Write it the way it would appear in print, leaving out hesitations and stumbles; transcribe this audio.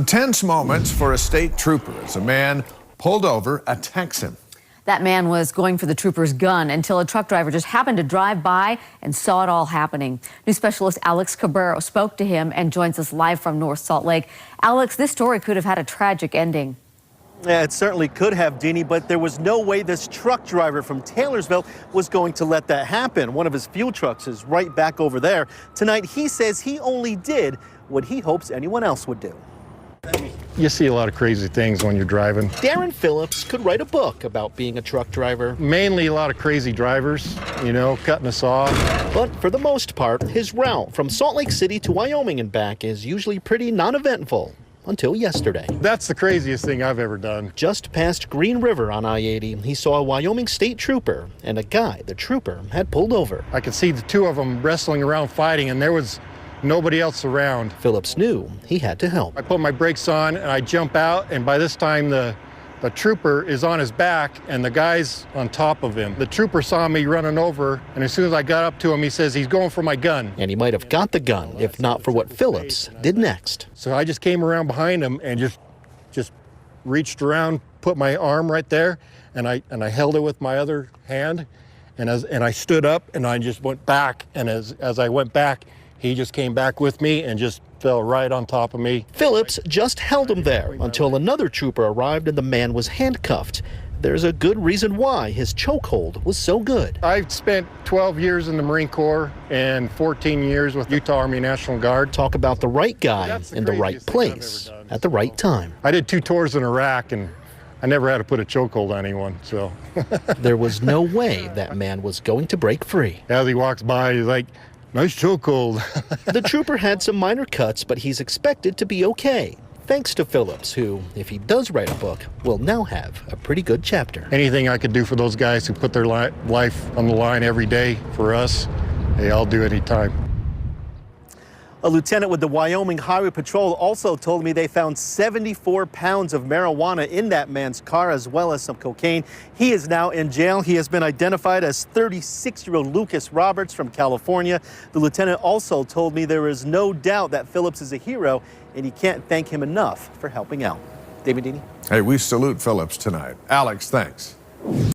Tense moments for a state trooper as a man pulled over a Texan. That man was going for the trooper's gun until a truck driver just happened to drive by and saw it all happening. News specialist Alex Cabrero spoke to him and joins us live from North Salt Lake. Alex, this story could have had a tragic ending. Yeah, it certainly could have, Deanie, but there was no way this truck driver from Taylorsville was going to let that happen. One of his fuel trucks is right back over there. Tonight, he says he only did what he hopes anyone else would do. You see a lot of crazy things when you're driving. Darren Phillips could write a book about being a truck driver. Mainly a lot of crazy drivers, cutting us off. But for the most part, his route from Salt Lake City to Wyoming and back is usually pretty non-eventful. Until yesterday. That's the craziest thing I've ever done. Just past Green River on I-80, he saw a Wyoming state trooper and a guy the trooper had pulled over. I could see the two of them wrestling around fighting, and there was nobody else around. Phillips knew he had to help. I put my brakes on and I jump out, and by this time the trooper is on his back and the guy's on top of him. The trooper saw me running over, and as soon as I got up to him, he says he's going for my gun. And he might have got the gun if not for what Phillips did next. So I just came around behind him and just reached around, put my arm right there, and I held it with my other hand, and I stood up and I just went back, and as I went back, he just came back with me and just fell right on top of me. Phillips just held him there until another trooper arrived and the man was handcuffed. There's a good reason why his chokehold was so good. I've spent 12 years in the Marine Corps and 14 years with Utah Army National Guard. Talk about the right guy in the right place at the right time. I did 2 tours in Iraq, and I never had to put a chokehold on anyone, so. There was no way that man was going to break free. As he walks by, he's like, "Nice chokehold." The trooper had some minor cuts, but he's expected to be okay. Thanks to Phillips, who, if he does write a book, will now have a pretty good chapter. Anything I could do for those guys who put their life on the line every day for us, hey, I'll do anytime. A lieutenant with the Wyoming Highway Patrol also told me they found 74 pounds of marijuana in that man's car, as well as some cocaine. He is now in jail. He has been identified as 36-year-old Lucas Roberts from California. The lieutenant also told me there is no doubt that Phillips is a hero, and he can't thank him enough for helping out. David Deanie. Hey, we salute Phillips tonight. Alex, thanks.